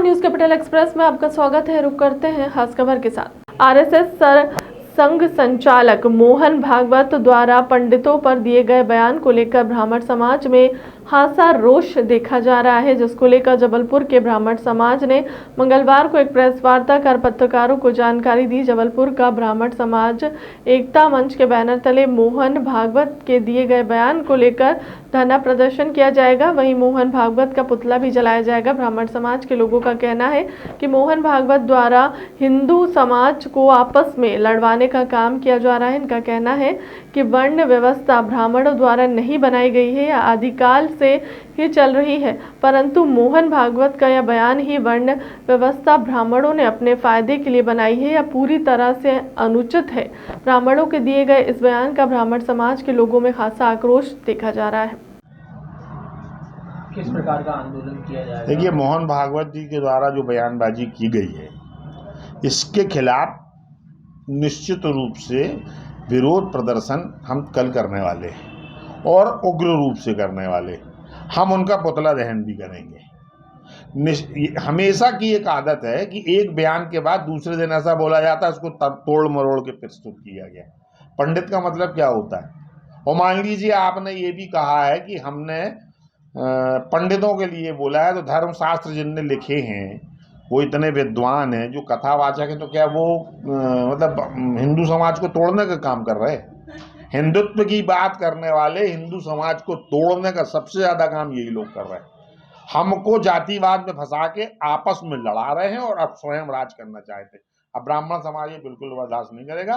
News capital express में आपका स्वागत है। रुक करते हैं खास खबर के साथ। आरएसएस संघ संचालक मोहन भागवत द्वारा पंडितों पर दिए गए बयान को लेकर ब्राह्मण समाज में खासा रोष देखा जा रहा है, जिसको लेकर जबलपुर के ब्राह्मण समाज ने मंगलवार को एक प्रेस वार्ता कर पत्रकारों को जानकारी दी। जबलपुर का ब्राह्मण समाज एकता मंच के बैनर तले मोहन भागवत के दिए गए बयान को लेकर धरना प्रदर्शन किया जाएगा। वहीं मोहन भागवत का पुतला भी जलाया जाएगा। ब्राह्मण समाज के लोगों का कहना है कि मोहन भागवत द्वारा हिंदू समाज को आपस में लड़वाने का काम किया जा रहा है। इनका कहना है कि वर्ण व्यवस्था ब्राह्मणों द्वारा नहीं बनाई गई है या आदिकाल से ही चल रही है, परंतु मोहन भागवत का यह बयान ही वर्ण व्यवस्था ब्राह्मणों ने अपने फायदे के लिए बनाई है या पूरी तरह से अनुचित है। ब्राह्मणों के दिए गए इस बयान का ब्राह्मण समाज के लोगों में खासा आक्रोश देखा जा रहा है। किस प्रकार का आंदोलन किया जाएगा? देखिए, मोहन भागवत जी के द्वारा जो बयानबाजी की गई है, इसके खिलाफ निश्चित रूप से विरोध प्रदर्शन हम कल करने वाले हैं और उग्र रूप से करने वाले हैं। हम उनका पुतला दहन भी करेंगे। हमेशा की एक आदत है कि एक बयान के बाद दूसरे दिन ऐसा बोला जाता है, उसको तोड़ मरोड़ के प्रस्तुत किया गया। पंडित का मतलब क्या होता है? और मान लीजिए आपने ये भी कहा है कि हमने पंडितों के लिए बोला है, तो धर्मशास्त्र जिनने लिखे हैं वो इतने विद्वान हैं, जो कथावाचक हैं, तो क्या वो मतलब हिंदू समाज को तोड़ने का काम कर रहे हैं? हिंदुत्व की बात करने वाले हिंदू समाज को तोड़ने का सबसे ज्यादा काम यही लोग कर रहे हैं। हमको जातिवाद में फंसा के आपस में लड़ा रहे हैं और अब स्वयं राज करना चाहते हैं। अब ब्राह्मण समाज ये बिल्कुल बर्दाश्त नहीं करेगा।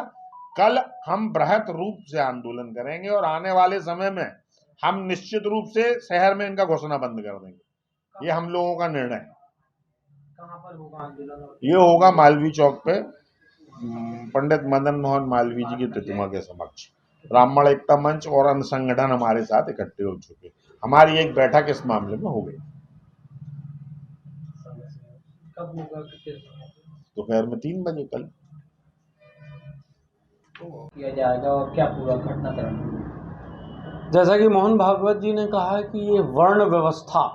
कल हम बृहत रूप से आंदोलन करेंगे और आने वाले समय में हम निश्चित रूप से शहर में इनका घुसना बंद कर देंगे। ये हम लोगों का निर्णय है। कहाँ पर होगा आंदोलन? ये होगा मालवीय चौक पे, पंडित मदन मोहन मालवीय जी की प्रतिमा के समक्ष। ब्राह्मण एकता मंच और अन्य संगठन हमारे साथ इकट्ठे हो चुके। हमारी एक बैठक इस मामले में हो गई। कब होगा? दोपहर में 3 बजे कल किया जाएगा और क्या पूरा घटनाक्रम? जैसा कि मोहन भागवत जी ने कहा है कि ये वर्ण व्यवस्था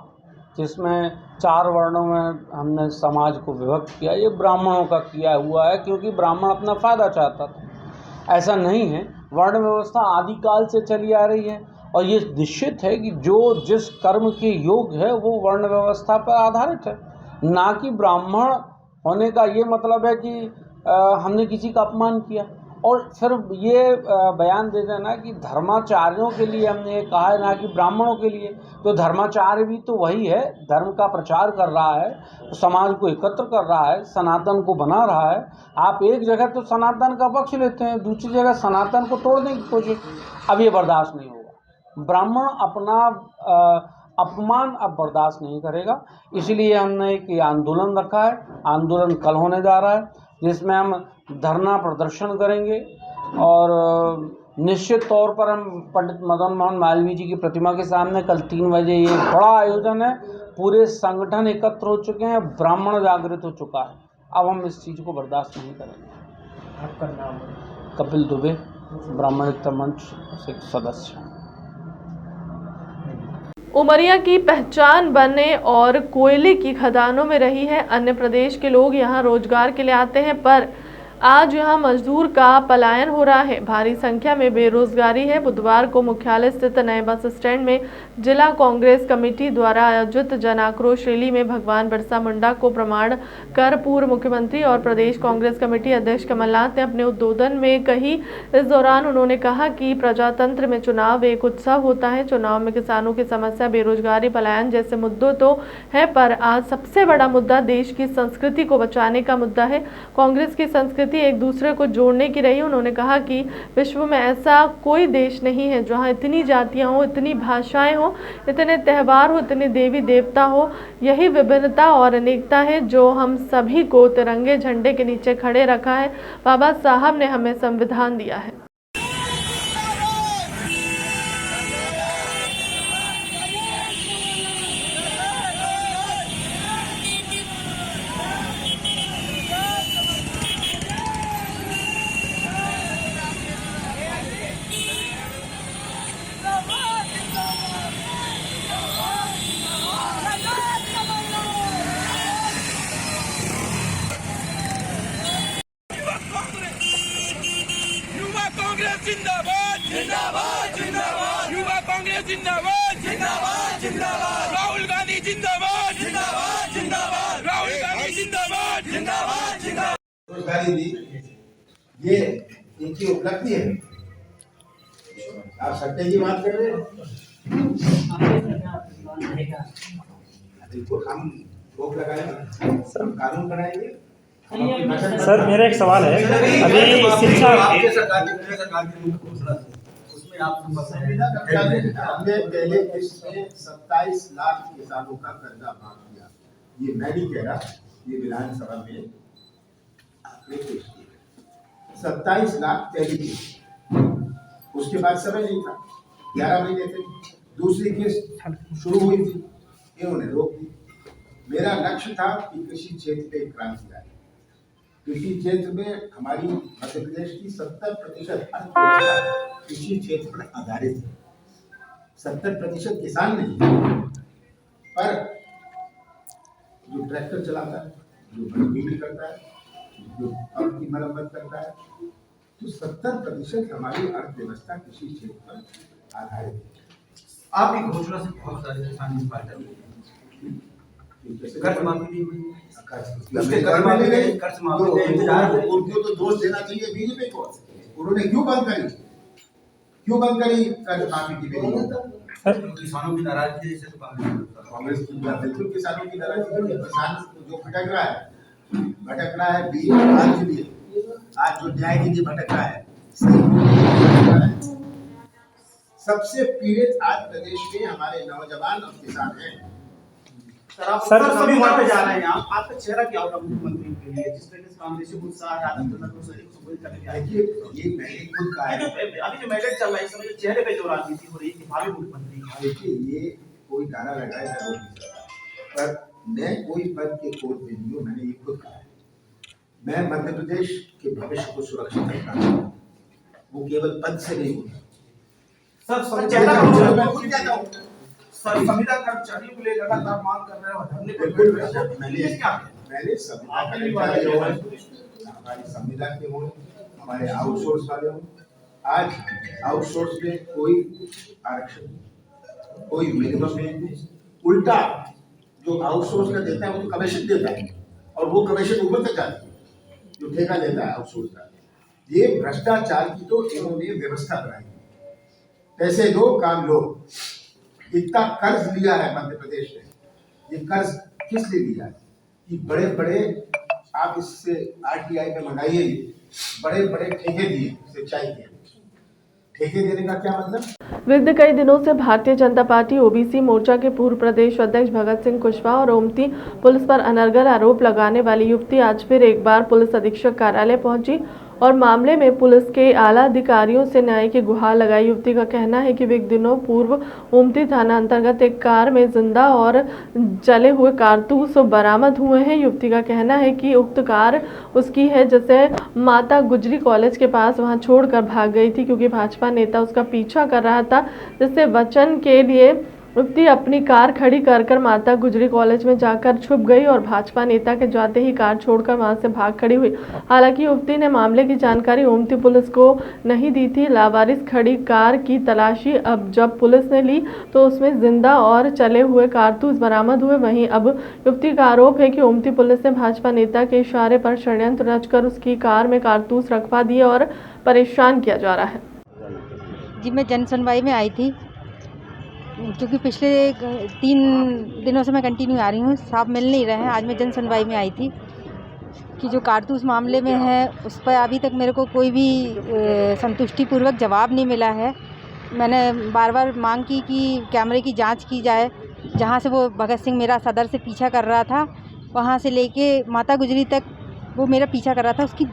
जिसमें 4 वर्णों में हमने समाज को विभक्त किया, ये ब्राह्मणों का किया हुआ है, क्योंकि ब्राह्मण अपना फायदा चाहता था। ऐसा नहीं है। वर्ण व्यवस्था आदिकाल से चली आ रही है और ये निश्चित है कि जो जिस कर्म के योग्य है वो वर्ण व्यवस्था पर आधारित है, ना कि ब्राह्मण होने का ये मतलब है कि हमने किसी का अपमान किया। और फिर ये बयान दे देना कि धर्माचार्यों के लिए हमने ये कहा है, ना कि ब्राह्मणों के लिए। तो धर्माचार्य भी तो वही है, धर्म का प्रचार कर रहा है, समाज को एकत्र कर रहा है, सनातन को बना रहा है। आप एक जगह तो सनातन का पक्ष लेते हैं, दूसरी जगह सनातन को तोड़ने की कोशिश। अब ये बर्दाश्त नहीं होगा। ब्राह्मण अपना अपमान अब बर्दाश्त नहीं करेगा। इसलिए हमने एक आंदोलन रखा है। आंदोलन कल होने जा रहा है, जिसमें हम धरना प्रदर्शन करेंगे और निश्चित तौर पर हम पंडित मदन मोहन मालवीय जी की प्रतिमा के सामने कल 3 बजे ये बड़ा आयोजन है। पूरे संगठन एकत्र हो चुके हैं, ब्राह्मण जागृत हो चुका है। अब हम इस चीज़ को बर्दाश्त नहीं करेंगे। आपका नाम? कपिल दुबे, ब्राह्मण एकता मंच से सदस्य। उमरिया की पहचान बनने और कोयले की खदानों में रही है। अन्य प्रदेश के लोग यहां रोजगार के लिए आते हैं, पर आज यहां मजदूर का पलायन हो रहा है। भारी संख्या में बेरोजगारी है। बुधवार को मुख्यालय स्थित नए बस स्टैंड में जिला कांग्रेस कमेटी द्वारा आयोजित जन आक्रोश रैली में भगवान बिरसा मुंडा को प्रणाम कर पूर्व मुख्यमंत्री और प्रदेश कांग्रेस कमेटी अध्यक्ष कमलनाथ ने अपने उद्बोधन में कही। इस दौरान उन्होंने कहा कि प्रजातंत्र में चुनाव एक उत्सव होता है। चुनाव में किसानों की समस्या, बेरोजगारी, पलायन जैसे मुद्दों तो है, पर आज सबसे बड़ा मुद्दा देश की संस्कृति को बचाने का मुद्दा है। कांग्रेस की संस्कृति एक दूसरे को जोड़ने की रही। उन्होंने कहा कि विश्व में ऐसा कोई देश नहीं है जहां इतनी जातियां हो, इतनी भाषाएं हो, इतने त्यौहार हो, इतने देवी देवता हो। यही विभिन्नता और अनेकता है जो हम सभी को तिरंगे झंडे के नीचे खड़े रखा है। बाबा साहब ने हमें संविधान दिया है। रोजगारी दी, ये इनकी उपलब्धि है। आप सत्य की बात कर रहे हैं, बिल्कुल हम रोक लगाएंगे, हम कानून बनाएंगे। सर मेरा एक सवाल है, अभी शिक्षा आपके सरकार की घोषणा उसमें आप हमने पहले किस्त में 27 लाख किसानों का कर्जा माफ किया। ये मैं नहीं कह रहा, ये विधानसभा में आपने पेश किया 27 लाख पहली किस्त। उसके बाद समय नहीं था, 11 महीने थे। दूसरी किस्त शुरू हुई थी, इन्होंने रोक दी। मेरा लक्ष्य था कि कृषि क्षेत्र पे क्रांति आए। कृषि क्षेत्र में हमारी मध्य प्रदेश की 70% अर्थव्यवस्था कृषि क्षेत्र पर आधारित है। 70% किसान नहीं, पर जो ट्रैक्टर चलाता है, जो बिक्री करता है, जो पंप की मरम्मत करता है, तो 70% हमारी अर्थव्यवस्था कृषि क्षेत्र पर आधारित है। आपकी घोषणा से बहुत सारे किसान इस बात कर्ज माफी उनको तो दोष देना चाहिए बीजेपी को। उन्होंने क्यों बंद करी कर्ज माफी की बिल? किसानों की नाराजगी से तो कांग्रेस की बिल्कुल किसानों की नाराजगी। किसान जो भटक रहा है बीच आज के लिए, आज जो न्याय के लिए भटक रहा है, सबसे पीड़ित आज प्रदेश में हमारे नौजवान और किसान हैं। सर सभी वहाँ पे जा रहे हैं। आपका चेहरा क्या होगा मुख्यमंत्री के लिए, जिस तरह से कांग्रेस से उत्साह देखिए, ये मैंने खुद कहा है, अभी जो मैंडेट चल रहा है इस समय चेहरे पे जो राजनीति हो रही है भावी मुख्यमंत्री। देखिए, ये कोई गाना लगाए तो नहीं सकता, पर मैं कोई पद के कोर्ट में नहीं हूँ। मैंने ये खुद कहा है, मैं मध्य प्रदेश के भविष्य को सुरक्षित रखना चाहता हूँ, वो केवल पद से नहीं होता। सर संविदा कर्मचारियों को लेकर लगातार मांग कर रहे हो, धरने पर मैंने हमारी संविदा के हो, हमारे आउटसोर्स वाले हो। आज आउटसोर्स में कोई आरक्षण, कोई मिनिमम नहीं, उल्टा जो आउटसोर्स का देता है वो तो कमीशन देता है, और वो कमीशन ऊपर तक जाती है जो ठेका देता है आउटसोर्स का। ये भ्रष्टाचार की तो इन्होंने व्यवस्था बनाई, पैसे दो काम लो। इतना कर्ज लिया है मध्य प्रदेश ने, ये कर्ज किस लिए लिया है कि बड़े बड़े आप इससे आरटीआई में मंगाइए, बड़े बड़े ठेके दिए सिंचाई के। ठेके देने का क्या मतलब? विगत कई दिनों से भारतीय जनता पार्टी ओबीसी मोर्चा के पूर्व प्रदेश अध्यक्ष भगत सिंह कुशवाहा और ओमती पुलिस पर अनर्गल आरोप लगाने वाली युवती आज फिर एक बार पुलिस अधीक्षक कार्यालय पहुंची और मामले में पुलिस के आला अधिकारियों से न्याय की गुहार लगाई। युवती का कहना है कि विगत दिनों पूर्व ओमती थाना अंतर्गत एक कार में जिंदा और जले हुए कारतूस बरामद हुए हैं। युवती का कहना है कि उक्त कार उसकी है, जिसे माता गुजरी कॉलेज के पास वहां छोड़कर भाग गई थी, क्योंकि भाजपा नेता उसका पीछा कर रहा था, जिससे वचन के लिए युवती अपनी कार खड़ी कर माता गुजरी कॉलेज में जाकर छुप गई और भाजपा नेता के जाते ही कार छोड़कर वहां से भाग खड़ी हुई। हालांकि युवती ने मामले की जानकारी ओमती पुलिस को नहीं दी थी। लावारिस खड़ी कार की तलाशी अब जब पुलिस ने ली तो उसमें जिंदा और चले हुए कारतूस बरामद हुए। वहीं अब युवती का आरोप है कि ओमती पुलिस ने भाजपा नेता के इशारे पर षड्यंत्र रचकर उसकी कार में कारतूस रखवा दिए और परेशान किया जा रहा है। जी, मैं जन सुनवाई में आई थी, क्योंकि पिछले 3 दिनों से मैं कंटिन्यू आ रही हूँ, साहब मिल नहीं रहे हैं। आज मैं जन सुनवाई में आई थी कि जो कारतूस मामले में है उस पर अभी तक मेरे को कोई भी संतुष्टिपूर्वक जवाब नहीं मिला है। मैंने बार बार मांग की कि कैमरे की जांच की जाए, जहाँ से वो भगत सिंह मेरा सदर से पीछा कर रहा था, वहाँ से लेके माता गुजरी तक वो मेरा पीछा कर रहा था, उसकी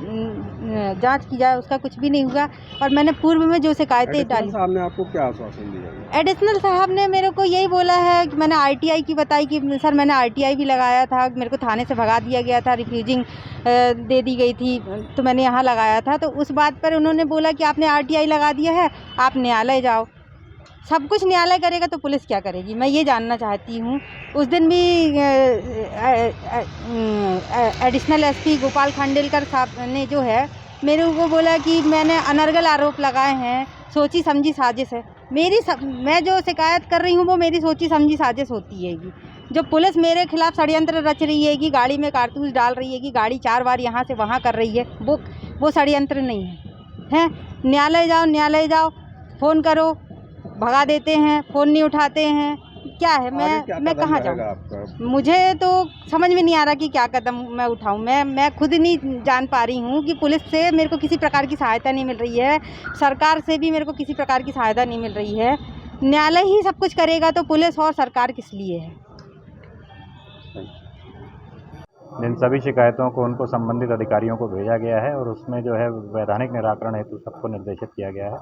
जांच की जाए। उसका कुछ भी नहीं हुआ। और मैंने पूर्व में जो शिकायतें डाली, साहब ने आपको क्या आश्वासन दिया? एडिशनल साहब ने मेरे को यही बोला है कि मैंने आरटीआई की बताई कि सर मैंने आरटीआई भी लगाया था, मेरे को थाने से भगा दिया गया था, रिफ्यूजिंग दे दी गई थी, तो मैंने यहाँ लगाया था। तो उस बात पर उन्होंने बोला कि आपने आरटीआई लगा दिया है, आप न्यायालय जाओ। सब कुछ न्यायालय करेगा तो पुलिस क्या करेगी, मैं ये जानना चाहती हूँ। उस दिन भी एडिशनल एसपी गोपाल खांडेलकर साहब ने जो है मेरे को बोला कि मैंने अनर्गल आरोप लगाए हैं, सोची समझी साजिश है। मैं जो शिकायत कर रही हूँ वो मेरी सोची समझी साजिश होती है। जो पुलिस मेरे खिलाफ षड्यंत्र रच रही है कि गाड़ी में कारतूस डाल रही है, कि गाड़ी 4 बार यहाँ से वहाँ कर रही है, वो षड्यंत्र नहीं है। न्यायालय जाओ, फ़ोन करो, भगा देते हैं, फ़ोन नहीं उठाते हैं। क्या है, मैं कहाँ जाऊँ? मुझे तो समझ में नहीं आ रहा कि क्या कदम मैं उठाऊँ। मैं खुद नहीं जान पा रही हूँ कि पुलिस से मेरे को किसी प्रकार की सहायता नहीं मिल रही है, सरकार से भी मेरे को किसी प्रकार की सहायता नहीं मिल रही है। न्यायालय ही सब कुछ करेगा तो पुलिस और सरकार किस लिए है? इन सभी शिकायतों को उनको संबंधित अधिकारियों को भेजा गया है और उसमें जो है वैधानिक निराकरण हेतु सबको निर्देशित किया गया है।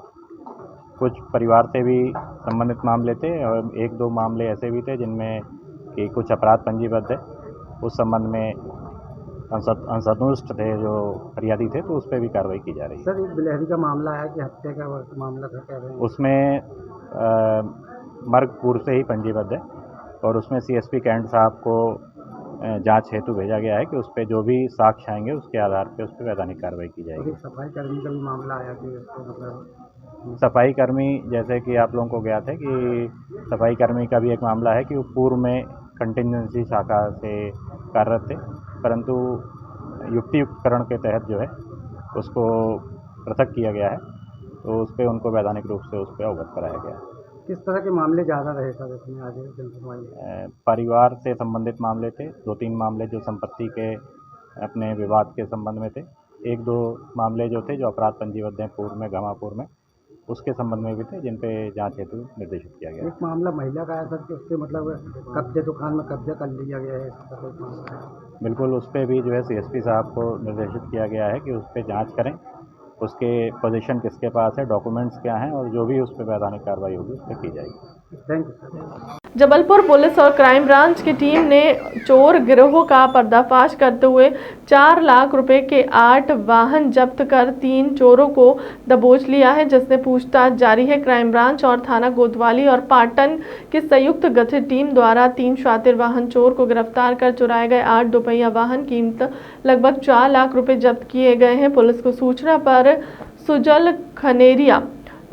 कुछ परिवार से भी संबंधित मामले थे और 1-2 मामले ऐसे भी थे जिनमें कि कुछ अपराध पंजीबद्ध है। उस संबंध में असंतुष्ट थे जो फरियादी थे, तो उस पर भी कार्रवाई की जा रही है। सर, एक बिलहरी का मामला है कि हत्या का मामला था, कह रहे हैं उसमें मर्ग पूर्व से ही पंजीबद्ध है और उसमें CSP कैंट साहब को जांच हेतु भेजा गया है कि उस पर जो भी साक्ष्य आएंगे उसके आधार पर उस पर वैधानिक कार्रवाई की जाएगी। सफाई कर्मी का भी मामला आया कि उसको मतलब सफाई कर्मी, जैसे कि आप लोगों को ज्ञात है कि सफाई कर्मी का भी एक मामला है कि वो पूर्व में कंटिजेंसी शाखा से कार्यरत थे, परंतु युक्तियुक्तकरण के तहत जो है उसको पृथक किया गया है, तो उस पर उनको वैधानिक रूप से उस पर अवगत कराया गया है। किस तरह के मामले ज़्यादा रहे सर इसमें आज जनसुनवाई में? परिवार से संबंधित मामले थे, 2-3 मामले जो संपत्ति के अपने विवाद के संबंध में थे, 1-2 मामले जो थे जो अपराध पंजीबद्ध हैं पूर्व में, घमापुर में, उसके संबंध में भी थे जिन पे जांच हेतु निर्देशित किया गया। एक मामला महिला का है सर कि उसके मतलब कब्जे, दुकान में कब्जा कर लिया गया है, इसका कोई मामला है? बिल्कुल, उस पर भी जो है CSP साहब को निर्देशित किया गया है कि उस पर जाँच करें, उसके पोजीशन किसके पास है, डॉक्यूमेंट्स क्या हैं और जो भी उस पर वैधानिक कार्रवाई होगी उस पर की जाएगी। Thank you sir. Jabalpur police और क्राइम ब्रांच की टीम ने चोर गिरोह का पर्दाफाश करते हुए 4 लाख रुपए के 8 वाहन जब्त कर 3 चोरों को दबोच लिया है, जिसने पूछताछ जारी है। क्राइम ब्रांच और थाना कोतवाली और पाटन की संयुक्त गठित टीम द्वारा 3 शातिर वाहन चोर को गिरफ्तार कर चुराए गए 8 दोपहिया वाहन कीमत लगभग 4 लाख रुपए जब्त किए गए हैं। पुलिस को सूचना पर सुजल खनेरिया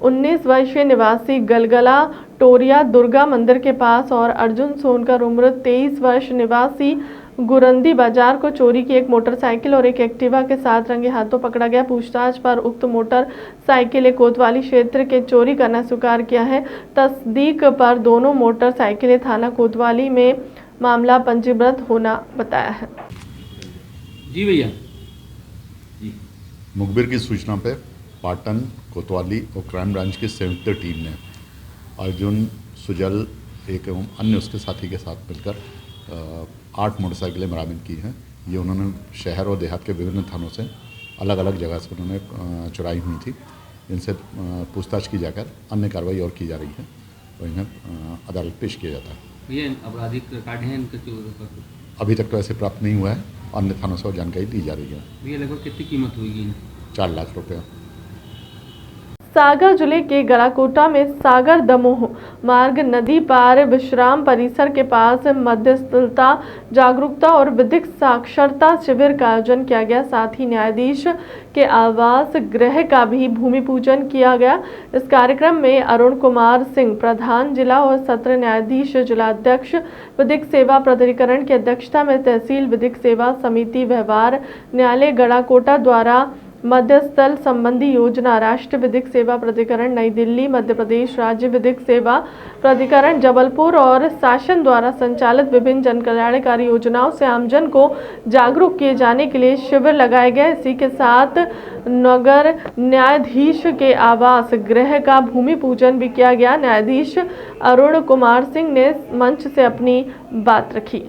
19 वर्षीय निवासी गलगला टोरिया दुर्गा मंदिर के पास और अर्जुन सोनकर उम्र 23 वर्ष निवासी गुरंदी बाजार को चोरी की एक मोटरसाइकिल और एक एक्टिवा के साथ रंगे हाथों पकड़ा गया। पूछताछ पर उक्त मोटरसाइकिलें कोतवाली क्षेत्र के चोरी करना स्वीकार किया है। तस्दीक पर दोनों मोटरसाइकिलें थाना कोतवाली में मामला पंजीबद्ध होना बताया है। जी भैया। मुखबिर की सूचना पे पाटन, कोतवाली और क्राइम ब्रांच की संयुक्त टीम ने अर्जुन, सुजल एक एवं अन्य उसके साथी के साथ मिलकर 8 मोटरसाइकिलें बरामद की हैं। ये उन्होंने शहर और देहात के विभिन्न थानों से अलग अलग जगह से उन्होंने चुराई हुई थी। इनसे पूछताछ की जाकर अन्य कार्रवाई और की जा रही है और इन्हें अदालत पेश किया जाता है। ये आपराधिक रिकॉर्ड हैं इनके? अभी तक तो ऐसे प्राप्त नहीं हुआ है, अन्य थानों से और जानकारी दी जा रही है। ये लगभग कितनी कीमत होगी? 4 लाख रुपये। सागर जिले के गलाकोटा में सागर दमोह मार्ग नदी पार विश्राम परिसर के पास मध्यस्थता, जागरूकता और विधिक साक्षरता शिविर का आयोजन किया गया। साथ ही न्यायाधीश के आवास गृह का भी भूमि पूजन किया गया। इस कार्यक्रम में अरुण कुमार सिंह प्रधान जिला और सत्र न्यायाधीश जिलाध्यक्ष विधिक सेवा प्राधिकरण की अध्यक्षता में तहसील विधिक सेवा समिति व्यवहार न्यायालय गलाकोटा द्वारा मध्यस्थल संबंधी योजना, राष्ट्रीय विधिक सेवा प्राधिकरण नई दिल्ली, मध्य प्रदेश राज्य विधिक सेवा प्राधिकरण जबलपुर और शासन द्वारा संचालित विभिन्न जनकल्याणकारी योजनाओं से आमजन को जागरूक किए जाने के लिए शिविर लगाए गए। इसी के साथ नगर न्यायाधीश के आवास गृह का भूमि पूजन भी किया गया। न्यायाधीश अरुण कुमार सिंह ने मंच से अपनी बात रखी।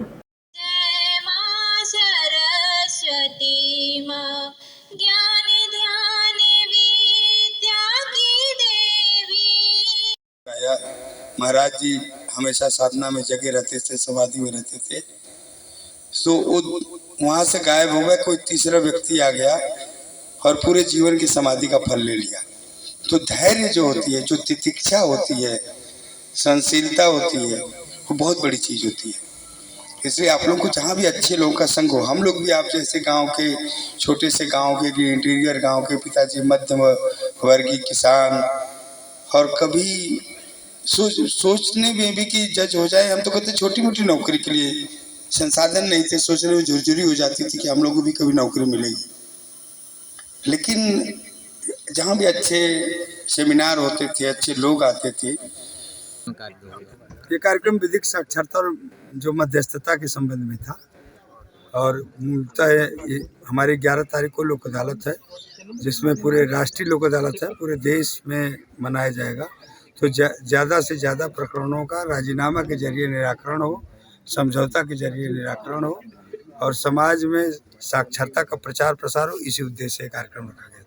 महाराज जी हमेशा साधना में जगे रहते थे, समाधि में रहते थे। तो वहां से गायब हो गए, कोई तीसरा व्यक्ति आ गया और पूरे जीवन की समाधि का फल ले लिया। तो धैर्य जो होती है, जो तितिक्षा होती है, सहनशीलता होती है, वो बहुत बड़ी चीज होती है। इसलिए आप लोग को जहाँ भी अच्छे लोगों का संग हो, हम लोग भी आप जैसे गांव के छोटे से गांव के इंटीरियर गांव के पिताजी मध्यम वर्गीय किसान, और कभी सोचने में भी कि जज हो जाए, हम तो कहते छोटी मोटी नौकरी के लिए संसाधन नहीं थे, सोचने में झुरझुरी हो जाती थी कि हम लोगों को भी कभी नौकरी मिलेगी। लेकिन जहाँ भी अच्छे सेमिनार होते थे, अच्छे लोग आते थे। ये कार्यक्रम विधिक साक्षरता और जो मध्यस्थता के संबंध में था और मूलतः हमारी 11 तारीख को लोक अदालत है, जिसमें पूरे राष्ट्रीय लोक अदालत है, पूरे देश में मनाया जाएगा। तो ज़्यादा से ज़्यादा प्रकरणों का राजीनामा के जरिए निराकरण हो, समझौता के जरिए निराकरण हो और समाज में साक्षरता का प्रचार प्रसार हो, इसी उद्देश्य से कार्यक्रम रखा गया था।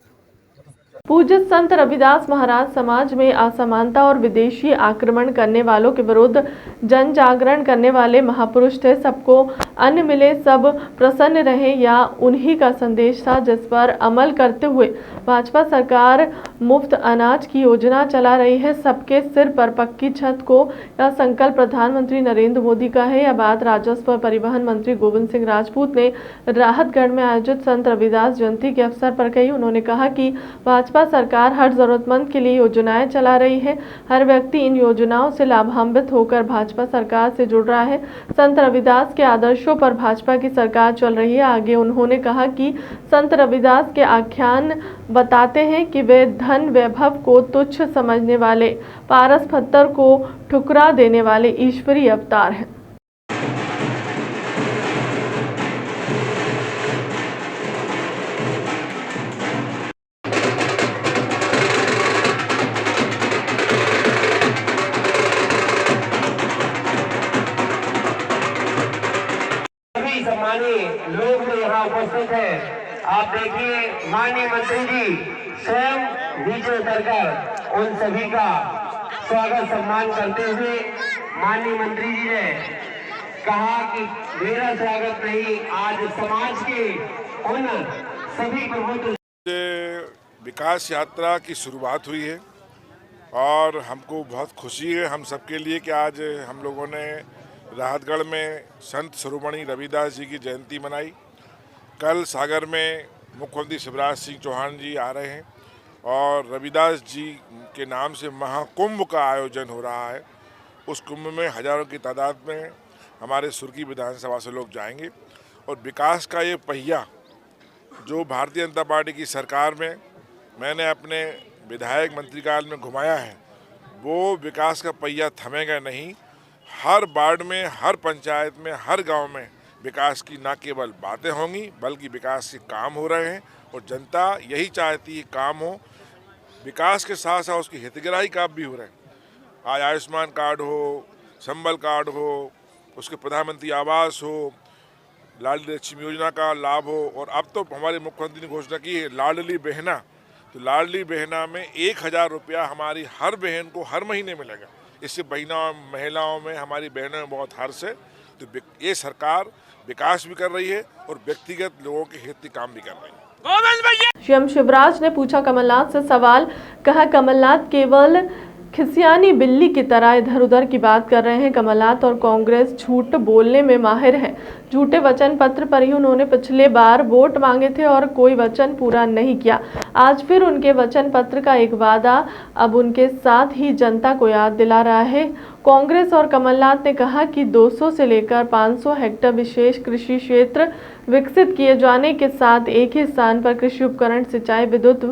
पूज्य संत रविदास महाराज समाज में असमानता और विदेशी आक्रमण करने वालों के विरुद्ध जन जागरण करने वाले महापुरुष थे। सबको अन्न मिले, सब प्रसन्न रहे, या उन्हीं का संदेश था, जिस पर अमल करते हुए भाजपा सरकार मुफ्त अनाज की योजना चला रही है। सबके सिर पर पक्की छत को यह संकल्प प्रधानमंत्री नरेंद्र मोदी का है। यह बात राजस्व और परिवहन मंत्री गोविंद सिंह राजपूत ने राहतगढ़ में आयोजित संत रविदास जयंती के अवसर पर कही। उन्होंने कहा कि भाजपा सरकार हर जरूरतमंद के लिए योजनाएं चला रही है। हर व्यक्ति इन योजनाओं से लाभान्वित होकर भाजपा सरकार से जुड़ रहा है। संत रविदास के आदर्शों पर भाजपा की सरकार चल रही है। आगे उन्होंने कहा कि संत रविदास के आख्यान बताते हैं कि वे धन वैभव को तुच्छ समझने वाले, पारस पत्थर को ठुकरा देने वाले ईश्वरीय अवतार हैं। सम्मानीय लोग जो यहाँ उपस्थित हैं, आप देखिए माननीय मंत्री जी स्वयं नीचे उतरकर उन सभी का स्वागत सम्मान करते हुए माननीय मंत्री जी ने कहा कि मेरा स्वागत नहीं, आज समाज के उन सभी प्रमुख विकास यात्रा की शुरुआत हुई है और हमको बहुत खुशी है हम सबके लिए कि आज हम लोगों ने राहतगढ़ में संत शिरोमणि रविदास जी की जयंती मनाई। कल सागर में मुख्यमंत्री शिवराज सिंह चौहान जी आ रहे हैं और रविदास जी के नाम से महाकुंभ का आयोजन हो रहा है। उस कुंभ में हजारों की तादाद में हमारे सुर्खी विधानसभा से लोग जाएंगे और विकास का ये पहिया जो भारतीय जनता पार्टी की सरकार में मैंने अपने विधायक मंत्रीकाल में घुमाया है, वो विकास का पहिया थमेगा नहीं। हर वार्ड में, हर पंचायत में, हर गांव में विकास की न केवल बातें होंगी बल्कि विकास के काम हो रहे हैं और जनता यही चाहती है काम हो। विकास के साथ साथ उसकी हितग्राही काम भी हो रहे हैं। आज आयुष्मान कार्ड हो, संबल कार्ड हो, उसके प्रधानमंत्री आवास हो, लाडली लक्ष्मी योजना का लाभ हो और अब तो हमारे मुख्यमंत्री ने घोषणा की है लाडली बहना, तो लाडली बहना में 1000 रुपया हमारी हर बहन को हर महीने मिलेगा। इससे महिलाओं में, हमारी बहनों में बहुत हर्ष है। तो ये सरकार विकास भी कर रही है और व्यक्तिगत लोगों के हित के काम भी कर रही है। सीएम शिवराज ने पूछा कमलनाथ से सवाल, कहा कमलनाथ केवल खिसियानी बिल्ली की तरह इधर उधर की बात कर रहे हैं। कमलनाथ और कांग्रेस झूठ बोलने में माहिर है। झूठे वचन पत्र पर ही उन्होंने पिछले बार वोट मांगे थे और कोई वचन पूरा नहीं किया। आज फिर उनके वचन पत्र का एक वादा अब उनके साथ ही जनता को याद दिला रहा है। कांग्रेस और कमलनाथ ने कहा कि 200 से लेकर 500 हेक्टेयर विशेष कृषि क्षेत्र विकसित किए जाने के साथ एक ही स्थान पर कृषि उपकरण, सिंचाई, विद्युत,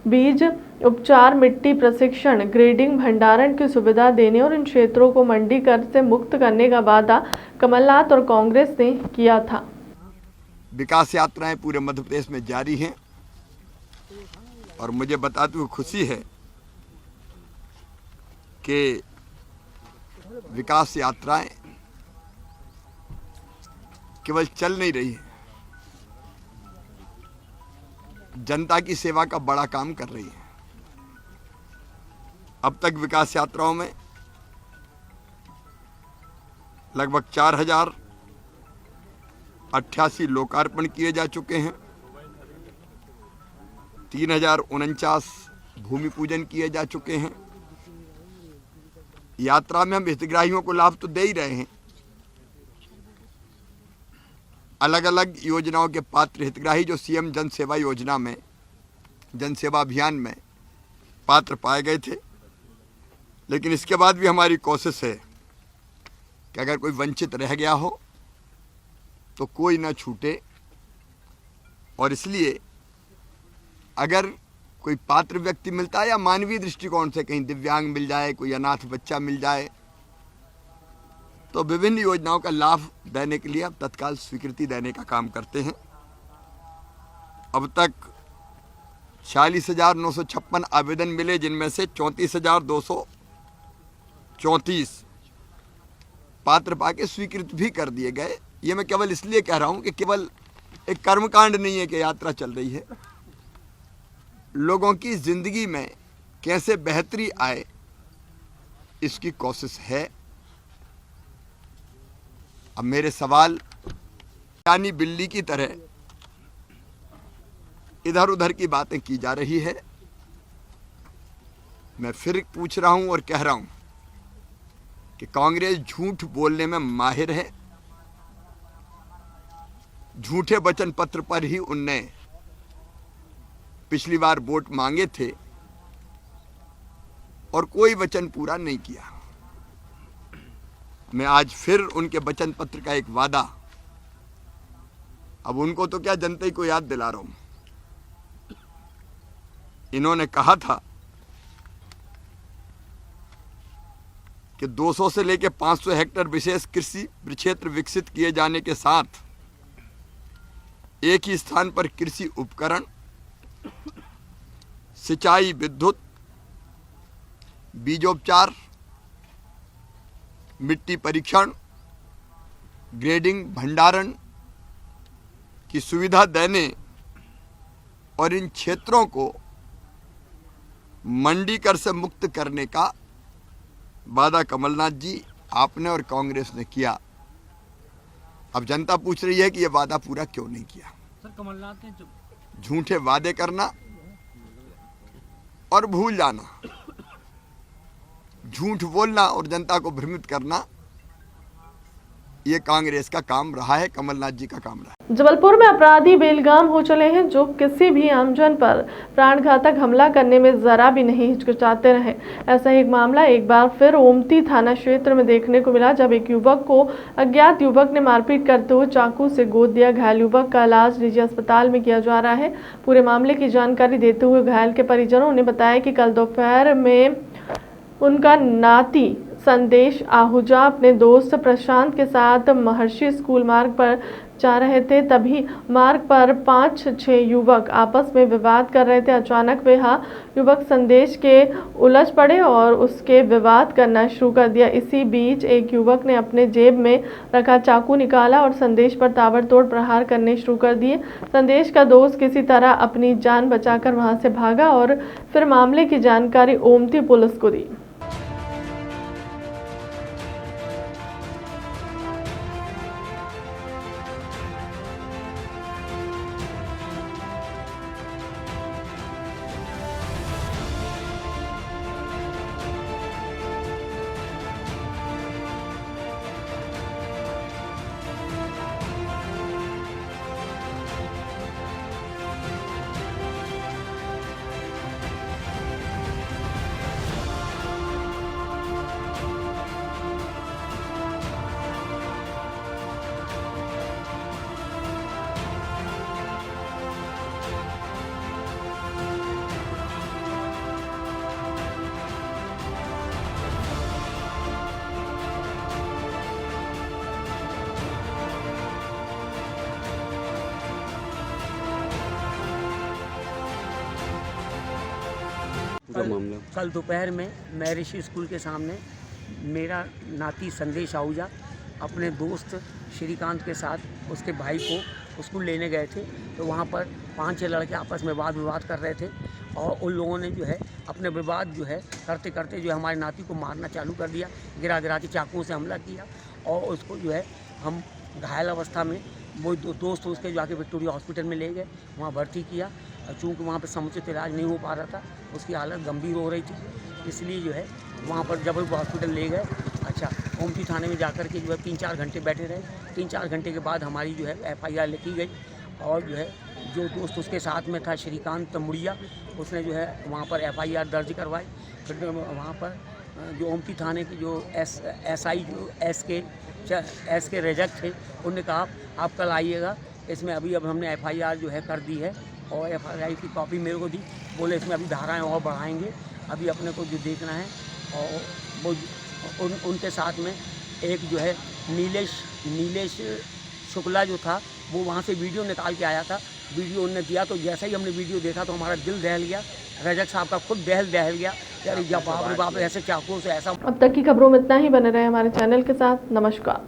बीज उपचार, मिट्टी प्रशिक्षण, ग्रेडिंग, भंडारण की सुविधा देने और इन क्षेत्रों को मंडी कर से मुक्त करने का वादा कमलनाथ और कांग्रेस ने किया था। विकास यात्राएं पूरे मध्य प्रदेश में जारी हैं और मुझे बताते हुए खुशी है कि विकास यात्राएं केवल चल नहीं रही है, जनता की सेवा का बड़ा काम कर रही है। अब तक विकास यात्राओं में लगभग 4088 लोकार्पण किए जा चुके हैं, 3049 भूमि पूजन किए जा चुके हैं। यात्रा में हम हितग्राहियों को लाभ तो दे ही रहे हैं। अलग अलग योजनाओं के पात्र हितग्राही जो सीएम जन सेवा योजना में, जन सेवा अभियान में पात्र पाए गए थे, लेकिन इसके बाद भी हमारी कोशिश है कि अगर कोई वंचित रह गया हो तो कोई ना छूटे, और इसलिए अगर कोई पात्र व्यक्ति मिलता है या मानवीय दृष्टिकोण से कहीं दिव्यांग मिल जाए, कोई अनाथ बच्चा मिल जाए, तो विभिन्न योजनाओं का लाभ देने के लिए अब तत्काल स्वीकृति देने का काम करते हैं। अब तक 40,956 आवेदन मिले, जिनमें से 34,234 पात्र पाके स्वीकृत भी कर दिए गए। ये मैं केवल इसलिए कह रहा हूं कि केवल एक कर्मकांड नहीं है कि यात्रा चल रही है, लोगों की जिंदगी में कैसे बेहतरी आए इसकी कोशिश है। अब मेरे सवाल यानी बिल्ली की तरह इधर उधर की बातें की जा रही है। मैं फिर पूछ रहा हूं और कह रहा हूं कि कांग्रेस झूठ बोलने में माहिर है। झूठे वचन पत्र पर ही उनने पिछली बार वोट मांगे थे और कोई वचन पूरा नहीं किया। मैं आज फिर उनके वचन पत्र का एक वादा, अब उनको तो क्या जनता ही को याद दिला रहा हूं। इन्होंने कहा था कि 200 से लेकर 500 हेक्टेयर विशेष कृषि क्षेत्र विकसित किए जाने के साथ एक ही स्थान पर कृषि उपकरण, सिंचाई, विद्युत, बीजोपचार, मिट्टी परीक्षण, ग्रेडिंग, भंडारण की सुविधा देने और इन क्षेत्रों को मंडी कर से मुक्त करने का वादा कमलनाथ जी, आपने और कांग्रेस ने किया। अब जनता पूछ रही है कि यह वादा पूरा क्यों नहीं किया। सर, कमलनाथ ने झूठे वादे करना और भूल जाना, झूठ बोलना और जनता को भ्रमित करना, ये कांग्रेस का काम रहा है, कमलनाथ जी का काम रहा है। जबलपुर में अपराधी बेलगाम हो चले हैं, जो किसी भी आमजन पर प्राणघातक हमला करने में जरा भी नहीं हिचकिचाते रहे। ऐसा एक मामला एक बार फिर ओमती थाना क्षेत्र में देखने को मिला, जब एक युवक को अज्ञात युवक ने मारपीट करते हुए चाकू से गोद दिया। घायल युवक का इलाज निजी अस्पताल में किया जा रहा है। पूरे मामले की जानकारी देते हुए घायल के परिजनों ने बताया कि कल दोपहर में उनका नाती संदेश आहूजा अपने दोस्त प्रशांत के साथ महर्षि स्कूल मार्ग पर जा रहे थे। तभी मार्ग पर 5-6 युवक आपस में विवाद कर रहे थे। अचानक वे युवक संदेश के उलझ पड़े और उसके विवाद करना शुरू कर दिया। इसी बीच एक युवक ने अपने जेब में रखा चाकू निकाला और संदेश पर ताबड़तोड़ प्रहार करने शुरू कर दिए। संदेश का दोस्त किसी तरह अपनी जान बचाकर वहां से भागा और फिर मामले की जानकारी ओमती पुलिस को दी। कल दोपहर में महर्षि स्कूल के सामने मेरा नाती संदेश आहूजा अपने दोस्त श्रीकांत के साथ उसके भाई को स्कूल लेने गए थे। तो वहाँ पर 5-6 लड़के आपस में वाद विवाद कर रहे थे और उन लोगों ने जो है अपने विवाद जो है करते करते जो हमारे नाती को मारना चालू कर दिया। गिरा गिरा के चाकुओं से हमला किया और उसको जो है हम घायल अवस्था में वो दोस्त उसके जाके विक्टोरिया हॉस्पिटल में ले गए, वहाँ भर्ती किया। चूँकि वहाँ पर समुचित इलाज नहीं हो पा रहा था, उसकी हालत गंभीर हो रही थी, इसलिए जो है वहाँ पर जब हॉस्पिटल ले गए। अच्छा, ओमती थाने में जाकर के जो है 3-4 घंटे बैठे रहे। 3-4 घंटे के बाद हमारी जो है FIR लिखी गई और जो है जो दोस्त उसके साथ में था श्रीकांत मुड़िया, उसने जो है वहाँ पर FIR दर्ज करवाई। फिर वहाँ पर जो ओमती थाने की जो एसआई जो एस के रजक थे, उन्होंने कहा आप कल आइएगा, इसमें अभी अब हमने एफआईआर जो है कर दी है और एफआईआर की कॉपी मेरे को दी, बोले इसमें अभी धाराएं और बढ़ाएंगे, अभी अपने को जो देखना है। और वो उनके साथ में एक जो है नीलेश शुक्ला जो था, वो वहाँ से वीडियो निकाल के आया था, वीडियो उन्होंने दिया, तो जैसे ही हमने वीडियो देखा तो हमारा दिल दहल गया, रजक साहब का खुद दहल गया, यार बाप रे बाप, ऐसे चाकू से ऐसा। अब तक की खबरों में इतना ही, बने रहे हमारे चैनल के साथ। नमस्कार।